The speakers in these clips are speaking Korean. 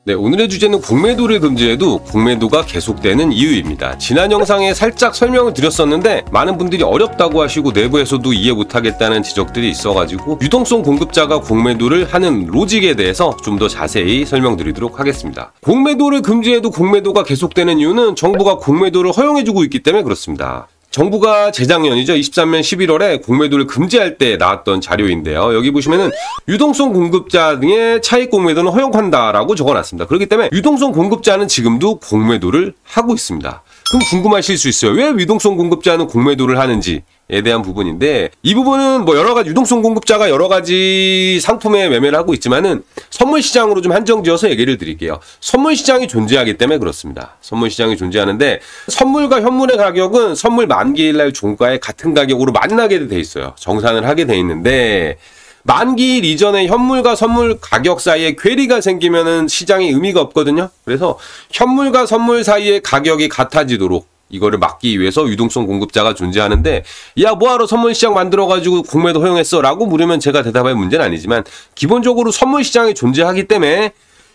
네, 오늘의 주제는 공매도를 금지해도 공매도가 계속되는 이유입니다. 지난 영상에 살짝 설명을 드렸었는데 많은 분들이 어렵다고 하시고 내부에서도 이해 못하겠다는 지적들이 있어가지고 유동성 공급자가 공매도를 하는 로직에 대해서 좀 더 자세히 설명드리도록 하겠습니다. 공매도를 금지해도 공매도가 계속되는 이유는 정부가 공매도를 허용해주고 있기 때문에 그렇습니다. 정부가 재작년이죠. 23년 11월에 공매도를 금지할 때 나왔던 자료인데요. 여기 보시면은 유동성 공급자 등의 차익 공매도는 허용한다라고 적어놨습니다. 그렇기 때문에 유동성 공급자는 지금도 공매도를 하고 있습니다. 그럼 궁금하실 수 있어요. 왜 유동성 공급자는 공매도를 하는지에 대한 부분인데, 이 부분은 뭐 여러 가지 유동성 공급자가 여러 가지 상품의 매매를 하고 있지만은 선물 시장으로 좀 한정지어서 얘기를 드릴게요. 선물 시장이 존재하기 때문에 그렇습니다. 선물 시장이 존재하는데 선물과 현물의 가격은 선물 만기일 날 종가에 같은 가격으로 만나게 돼 있어요. 정산을 하게 돼 있는데 만기일 이전에 현물과 선물 가격 사이에 괴리가 생기면은 시장에 의미가 없거든요. 그래서 현물과 선물 사이의 가격이 같아지도록 이거를 막기 위해서 유동성 공급자가 존재하는데, 야 뭐하러 선물 시장 만들어가지고 공매도 허용했어? 라고 물으면 제가 대답할 문제는 아니지만 기본적으로 선물 시장이 존재하기 때문에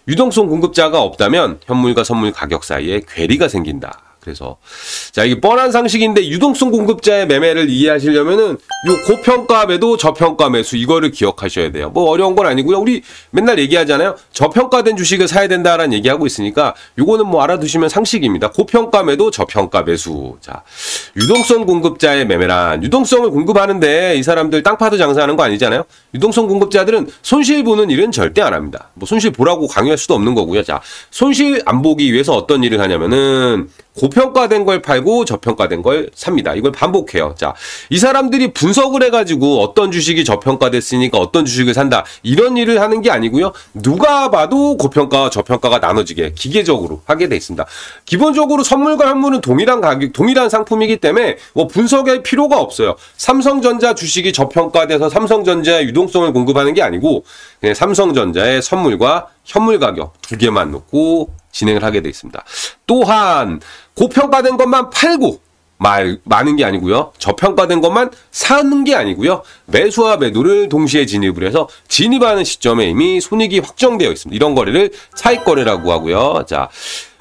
유동성 공급자가 없다면 현물과 선물 가격 사이에 괴리가 생긴다. 그래서 자, 이게 뻔한 상식인데 유동성 공급자의 매매를 이해하시려면은 요 고평가 매도 저평가 매수 이거를 기억하셔야 돼요. 뭐 어려운 건 아니고요. 우리 맨날 얘기하잖아요. 저평가된 주식을 사야 된다라는 얘기하고 있으니까 요거는 뭐 알아두시면 상식입니다. 고평가 매도 저평가 매수. 자, 유동성 공급자의 매매란 유동성을 공급하는데 이 사람들 땅 파도 장사하는 거 아니잖아요. 유동성 공급자들은 손실 보는 일은 절대 안 합니다. 뭐 손실 보라고 강요할 수도 없는 거고요. 자, 손실 안 보기 위해서 어떤 일을 하냐면은 고평가된 걸 팔고 저평가된 걸 삽니다. 이걸 반복해요. 자, 이 사람들이 분석을 해가지고 어떤 주식이 저평가됐으니까 어떤 주식을 산다. 이런 일을 하는 게 아니고요. 누가 봐도 고평가와 저평가가 나눠지게 기계적으로 하게 돼 있습니다. 기본적으로 선물과 현물은 동일한 가격, 동일한 상품이기 때문에 뭐 분석할 필요가 없어요. 삼성전자 주식이 저평가돼서 삼성전자의 유동성을 공급하는 게 아니고 그냥 삼성전자의 선물과 현물 가격 두 개만 놓고 진행을 하게 돼 있습니다. 또한 고평가된 것만 팔고 마는 게 아니고요. 저평가된 것만 사는 게 아니고요. 매수와 매도를 동시에 진입을 해서 진입하는 시점에 이미 손익이 확정되어 있습니다. 이런 거래를 차익 거래라고 하고요. 자,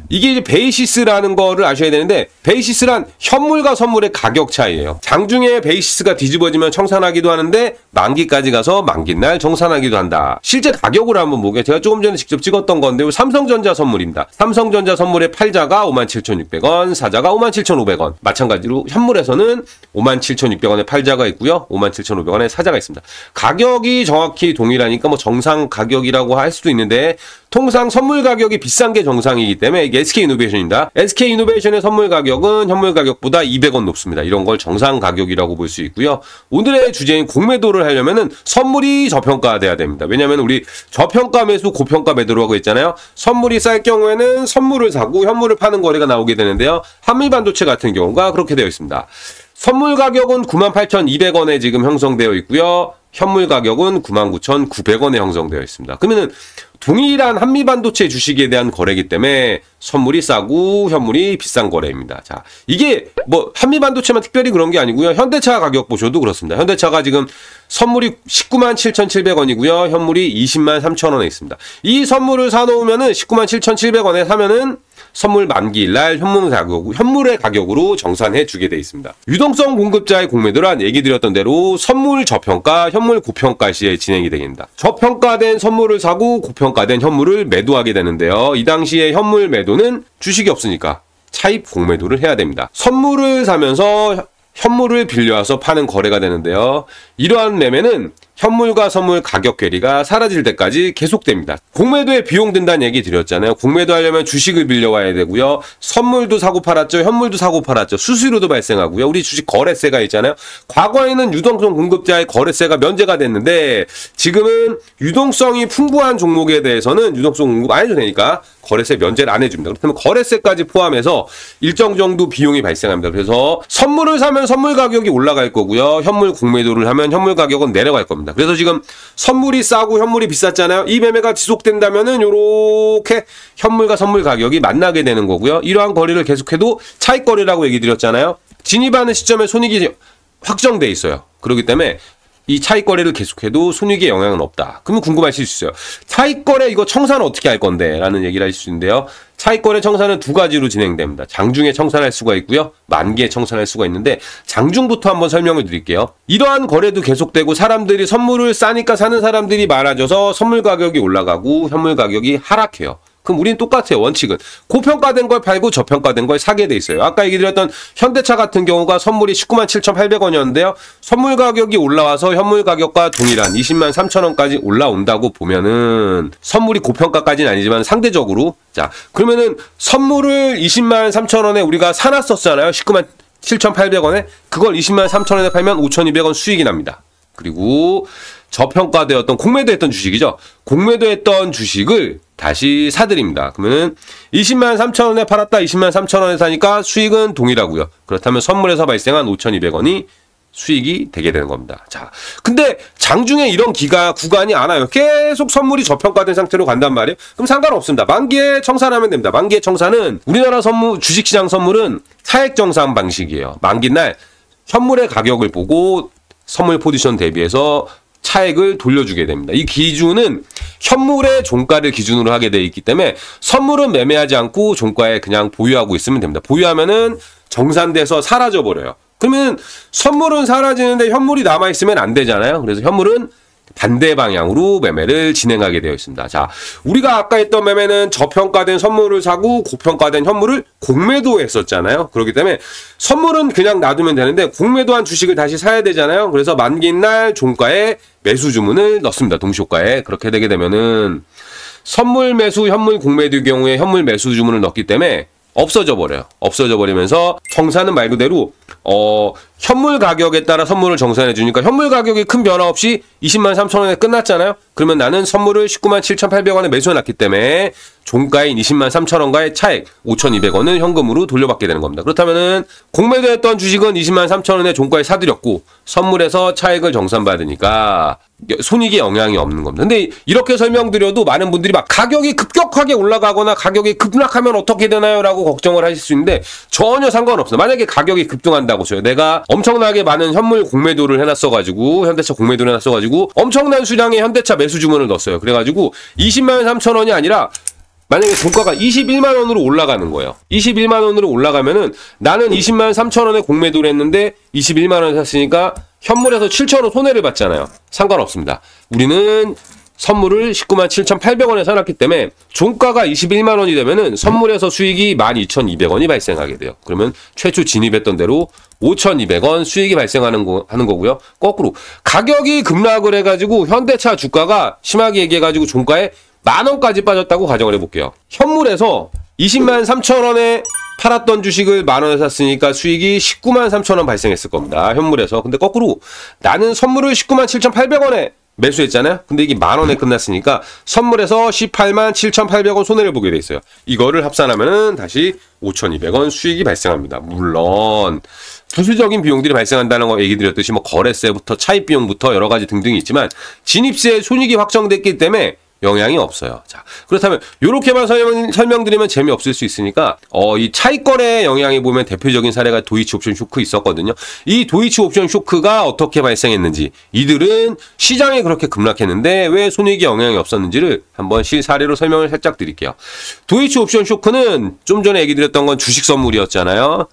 이게 이제 베이시스라는 거를 아셔야 되는데, 베이시스란 현물과 선물의 가격 차이예요. 장중에 베이시스가 뒤집어지면 청산하기도 하는데 만기까지 가서 만기날 정산하기도 한다. 실제 가격으로 한번 보게. 제가 조금 전에 직접 찍었던 건데 삼성전자 선물입니다. 삼성전자 선물의 팔자가 57,600원, 사자가 57,500원. 마찬가지로 현물에서는 57,600원의 팔자가 있고요. 57,500원의 사자가 있습니다. 가격이 정확히 동일하니까 뭐 정상 가격이라고 할 수도 있는데, 통상 선물 가격이 비싼 게 정상이기 때문에 이게 SK이노베이션입니다. SK이노베이션의 선물 가격은 현물 가격보다 200원 높습니다. 이런 걸 정상 가격이라고 볼 수 있고요. 오늘의 주제인 공매도를 하려면은 선물이 저평가돼야 됩니다. 왜냐하면 우리 저평가 매수, 고평가 매도로 하고 있잖아요. 선물이 쌀 경우에는 선물을 사고 현물을 파는 거래가 나오게 되는데요. 한미반도체 같은 경우가 그렇게 되어 있습니다. 선물 가격은 98,200원에 지금 형성되어 있고요. 현물 가격은 99,900원에 형성되어 있습니다. 그러면은 동일한 한미반도체 주식에 대한 거래이기 때문에 선물이 싸고 현물이 비싼 거래입니다. 자, 이게 뭐 한미반도체만 특별히 그런 게 아니고요. 현대차 가격 보셔도 그렇습니다. 현대차가 지금 선물이 197,700원이고요. 현물이 203,000원에 있습니다. 이 선물을 사놓으면은 197,700원에 사면은 선물 만기일 날 현물의 가격으로 정산해 주게 돼 있습니다. 유동성 공급자의 공매도란 얘기 드렸던 대로 선물 저평가, 현물 고평가 시에 진행이 됩니다. 저평가된 선물을 사고 고평가된 현물을 매도하게 되는데요. 이 당시에 현물 매도는 주식이 없으니까 차입 공매도를 해야 됩니다. 선물을 사면서 현물을 빌려와서 파는 거래가 되는데요. 이러한 매매는 현물과 선물 가격 괴리가 사라질 때까지 계속됩니다. 공매도에 비용 든다는 얘기 드렸잖아요. 공매도 하려면 주식을 빌려와야 되고요. 선물도 사고 팔았죠. 현물도 사고 팔았죠. 수수료도 발생하고요. 우리 주식 거래세가 있잖아요. 과거에는 유동성 공급자의 거래세가 면제가 됐는데 지금은 유동성이 풍부한 종목에 대해서는 유동성 공급 안 해도 되니까 거래세 면제를 안 해줍니다. 그렇다면 거래세까지 포함해서 일정 정도 비용이 발생합니다. 그래서 선물을 사면 선물 가격이 올라갈 거고요. 현물 공매도를 하면 현물 가격은 내려갈 겁니다. 그래서 지금 선물이 싸고 현물이 비쌌잖아요. 이 매매가 지속된다면은 요렇게 현물과 선물 가격이 만나게 되는 거고요. 이러한 거래를 계속해도 차익 거래라고 얘기 드렸잖아요. 진입하는 시점에 손익이 확정돼 있어요. 그렇기 때문에 이 차익 거래를 계속해도 손익에 영향은 없다. 그러면 궁금하실 수 있어요. 차익 거래 이거 청산은 어떻게 할 건데? 라는 얘기를 하실 수 있는데요. 차익 거래 청산은 두 가지로 진행됩니다. 장중에 청산할 수가 있고요. 만기에 청산할 수가 있는데 장중부터 한번 설명을 드릴게요. 이러한 거래도 계속되고 사람들이 선물을 싸니까 사는 사람들이 많아져서 선물 가격이 올라가고 현물 가격이 하락해요. 그럼 우리는 똑같아요. 원칙은 고평가된 걸 팔고 저평가된 걸 사게 돼 있어요. 아까 얘기 드렸던 현대차 같은 경우가 선물이 19만 7,800원이었는데요. 선물 가격이 올라와서 현물 가격과 동일한 20만 3천원까지 올라온다고 보면은 선물이 고평가까지는 아니지만 상대적으로 자 그러면은 선물을 20만 3천원에 우리가 사놨었잖아요. 19만 7,800원에 그걸 20만 3천원에 팔면 5,200원 수익이 납니다. 그리고 저평가되었던 공매도했던 주식이죠. 공매도했던 주식을 다시 사드립니다. 그러면은 20만 3천원에 팔았다 20만 3천원에 사니까 수익은 동일하고요. 그렇다면 선물에서 발생한 5,200원이 수익이 되게 되는 겁니다. 자, 근데 장중에 이런 구간이 안 와요. 계속 선물이 저평가된 상태로 간단 말이에요. 그럼 상관없습니다. 만기에 청산하면 됩니다. 만기에 청산은 우리나라 주식시장 선물은 차액정산 방식이에요. 만기날 현물의 가격을 보고 선물 포지션 대비해서 차액을 돌려주게 됩니다. 이 기준은 현물의 종가를 기준으로 하게 되어 있기 때문에 선물은 매매하지 않고 종가에 그냥 보유하고 있으면 됩니다. 보유하면은 정산돼서 사라져버려요. 그러면 선물은 사라지는데 현물이 남아있으면 안 되잖아요. 그래서 현물은 반대 방향으로 매매를 진행하게 되어 있습니다. 자, 우리가 아까 했던 매매는 저평가된 선물을 사고 고평가된 현물을 공매도 했었잖아요. 그렇기 때문에 선물은 그냥 놔두면 되는데 공매도한 주식을 다시 사야 되잖아요. 그래서 만기날 종가에 매수 주문을 넣습니다. 동시효과에. 그렇게 되게 되면은 선물 매수, 현물 공매도의 경우에 현물 매수 주문을 넣기 때문에 없어져 버려요. 없어져 버리면서 청산은 말 그대로 현물 가격에 따라 선물을 정산해 주니까 현물 가격이 큰 변화 없이 20만 3천원에 끝났잖아요. 그러면 나는 선물을 19만 7,800원에 매수해 놨기 때문에 종가인 20만 3천원과의 차액 5,200원을 현금으로 돌려받게 되는 겁니다. 그렇다면은 공매도했던 주식은 20만 3천원에 종가에 사들였고 선물에서 차액을 정산받으니까 손익에 영향이 없는 겁니다. 근데 이렇게 설명드려도 많은 분들이 막 가격이 급격하게 올라가거나 가격이 급락하면 어떻게 되나요? 라고 걱정을 하실 수 있는데 전혀 상관없어요. 만약에 가격이 급등한다고 쳐요. 내가 엄청나게 많은 현물 공매도를 해놨어가지고 현대차 공매도를 해놨어가지고 엄청난 수량의 현대차 매수 주문을 넣었어요. 그래가지고 20만 3천원이 아니라 만약에 종가가 21만 원으로 올라가는 거예요. 21만 원으로 올라가면은 나는 20만 3천원에 공매도를 했는데 21만 원에 샀으니까 현물에서 7천원 손해를 봤잖아요. 상관없습니다. 우리는 선물을 19만 7,800원에 사놨기 때문에 종가가 21만 원이 되면은 선물에서 수익이 12,200원이 발생하게 돼요. 그러면 최초 진입했던 대로 5,200원 수익이 발생하는 거고요. 거꾸로 가격이 급락을 해가지고 현대차 주가가 심하게 얘기해가지고 종가에 10,000원까지 빠졌다고 가정을 해볼게요. 현물에서 20만 3천원에 팔았던 주식을 10,000원에 샀으니까 수익이 19만 3천원 발생했을 겁니다. 현물에서. 근데 거꾸로 나는 선물을 19만 7,800원에 매수했잖아요. 근데 이게 10,000원에 끝났으니까 선물에서 18만 7,800원 손해를 보게 돼 있어요. 이거를 합산하면은 다시 5,200원 수익이 발생합니다. 물론 부수적인 비용들이 발생한다는 거 얘기 드렸듯이 뭐 거래세부터 차입 비용부터 여러 가지 등등이 있지만 진입시에 손익이 확정됐기 때문에 영향이 없어요. 자, 그렇다면 이렇게만 설명드리면 재미없을 수 있으니까 이 차익 거래의 영향이 보면 대표적인 사례가 도이치 옵션 쇼크 있었거든요. 이 도이치 옵션 쇼크가 어떻게 발생했는지 이들은 시장에 그렇게 급락했는데 왜 손익이 영향이 없었는지를 한번 실사례로 설명을 살짝 드릴게요. 도이치 옵션 쇼크는 좀 전에 얘기 드렸던 건 주식 선물이었잖아요.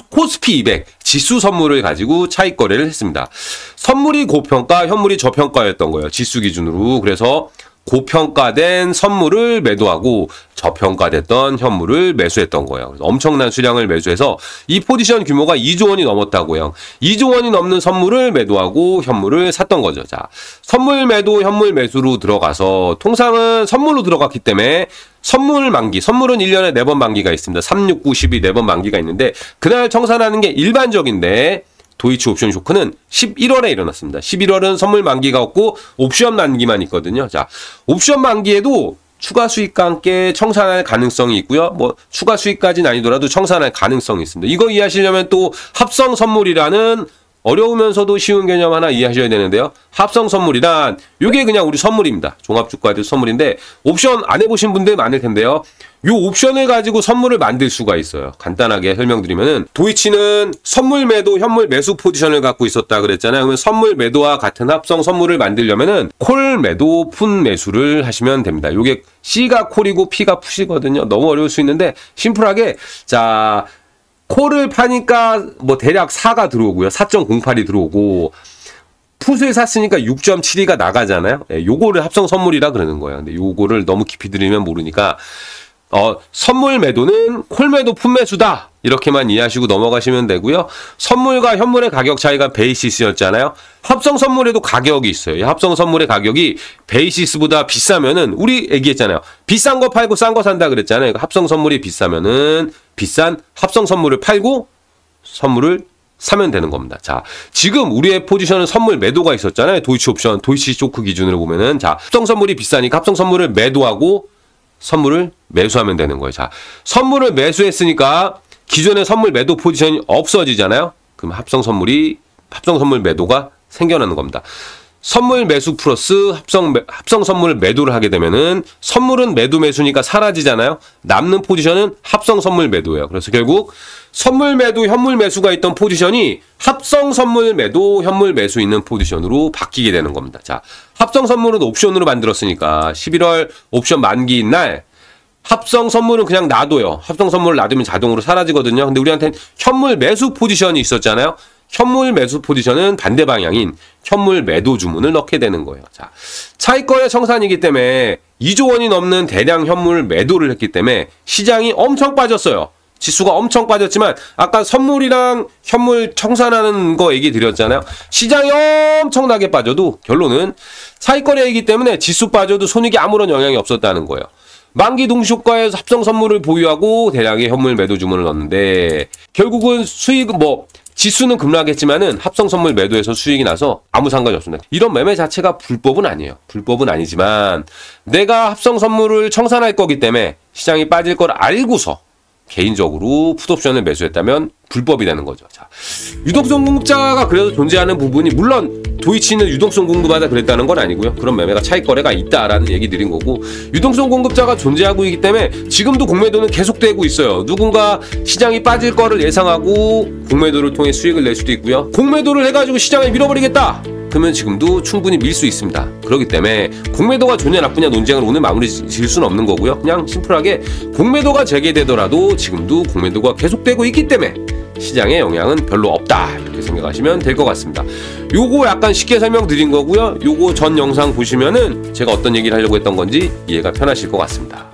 코스피 200 지수 선물을 가지고 차익 거래를 했습니다. 선물이 고평가, 현물이 저평가였던 거예요. 지수 기준으로. 그래서 고평가된 선물을 매도하고 저평가됐던 현물을 매수했던 거예요. 그래서 엄청난 수량을 매수해서 이 포지션 규모가 2조 원이 넘었다고요. 2조 원이 넘는 선물을 매도하고 현물을 샀던 거죠. 자, 선물 매도, 현물 매수로 들어가서 통상은 선물로 들어갔기 때문에 선물 만기, 선물은 1년에 4번 만기가 있습니다. 3, 6, 9, 12 4번 만기가 있는데 그날 청산하는 게 일반적인데 도이치 옵션 쇼크는 11월에 일어났습니다. 11월은 선물 만기가 없고 옵션 만기만 있거든요. 자, 옵션 만기에도 추가 수익과 함께 청산할 가능성이 있고요. 뭐 추가 수익까지는 아니더라도 청산할 가능성이 있습니다. 이거 이해하시려면 또 합성 선물이라는 어려우면서도 쉬운 개념 하나 이해하셔야 되는데요. 합성 선물이란 이게 그냥 우리 선물입니다. 종합주가들 선물인데 옵션 안 해보신 분들 많을 텐데요. 요 옵션을 가지고 선물을 만들 수가 있어요. 간단하게 설명드리면은 도이치는 선물 매도, 현물 매수 포지션을 갖고 있었다 그랬잖아요. 그러면 선물 매도와 같은 합성 선물을 만들려면은 콜 매도, 풋 매수를 하시면 됩니다. 요게 C가 콜이고 P가 풋이거든요. 너무 어려울 수 있는데 심플하게 자 콜을 파니까 뭐 대략 4가 들어오고요. 4.08이 들어오고 풋을 샀으니까 6.72가 나가잖아요. 예, 요거를 합성 선물이라 그러는 거예요. 근데 요거를 너무 깊이 들이면 모르니까 선물 매도는 콜 매도 풋 매수다. 이렇게만 이해하시고 넘어가시면 되고요. 선물과 현물의 가격 차이가 베이시스였잖아요. 합성 선물에도 가격이 있어요. 이 합성 선물의 가격이 베이시스보다 비싸면은 우리 얘기했잖아요. 비싼 거 팔고 싼 거 산다 그랬잖아요. 합성 선물이 비싸면은 비싼 합성 선물을 팔고 선물을 사면 되는 겁니다. 자, 지금 우리의 포지션은 선물 매도가 있었잖아요. 도이치 옵션, 도이치 쇼크 기준으로 보면은 자, 합성 선물이 비싸니까 합성 선물을 매도하고 선물을 매수하면 되는 거예요. 자, 선물을 매수했으니까 기존의 선물 매도 포지션이 없어지잖아요. 그럼 합성 선물 매도가 생겨나는 겁니다. 선물 매수 플러스 합성 선물 매도를 하게 되면은 선물은 매도 매수니까 사라지잖아요. 남는 포지션은 합성 선물 매도예요. 그래서 결국 선물 매도, 현물 매수가 있던 포지션이 합성 선물 매도, 현물 매수 있는 포지션으로 바뀌게 되는 겁니다. 자, 합성 선물은 옵션으로 만들었으니까 11월 옵션 만기인 날 합성 선물은 그냥 놔둬요. 합성 선물을 놔두면 자동으로 사라지거든요. 근데 우리한테는 현물 매수 포지션이 있었잖아요. 현물 매수 포지션은 반대 방향인 현물 매도 주문을 넣게 되는 거예요. 자, 차익거래 청산이기 때문에 2조 원이 넘는 대량 현물 매도를 했기 때문에 시장이 엄청 빠졌어요. 지수가 엄청 빠졌지만 아까 선물이랑 현물 청산하는 거 얘기 드렸잖아요. 시장이 엄청나게 빠져도 결론은 차익거래이기 때문에 지수 빠져도 손익이 아무런 영향이 없었다는 거예요. 만기 동시효과에서 합성 선물을 보유하고 대량의 현물 매도 주문을 넣었는데 결국은 수익은 지수는 급락했지만은 합성 선물 매도에서 수익이 나서 아무 상관이 없습니다. 이런 매매 자체가 불법은 아니에요. 불법은 아니지만 내가 합성 선물을 청산할 거기 때문에 시장이 빠질 걸 알고서 개인적으로 풋옵션을 매수했다면 불법이 되는 거죠. 자, 유동성 공급자가 그래도 존재하는 부분이 물론 도이치는 유동성 공급하다 그랬다는 건 아니고요. 그런 매매가 차익 거래가 있다라는 얘기 드린 거고 유동성 공급자가 존재하고 있기 때문에 지금도 공매도는 계속되고 있어요. 누군가 시장이 빠질 거를 예상하고 공매도를 통해 수익을 낼 수도 있고요. 공매도를 해가지고 시장을 밀어버리겠다. 그러면 지금도 충분히 밀 수 있습니다. 그렇기 때문에 공매도가 좋냐 나쁘냐 논쟁을 오늘 마무리 지을 수는 없는 거고요. 그냥 심플하게 공매도가 재개되더라도 지금도 공매도가 계속되고 있기 때문에 시장에 영향은 별로 없다. 이렇게 생각하시면 될 것 같습니다. 요거 약간 쉽게 설명드린 거고요. 요거 전 영상 보시면은 제가 어떤 얘기를 하려고 했던 건지 이해가 편하실 것 같습니다.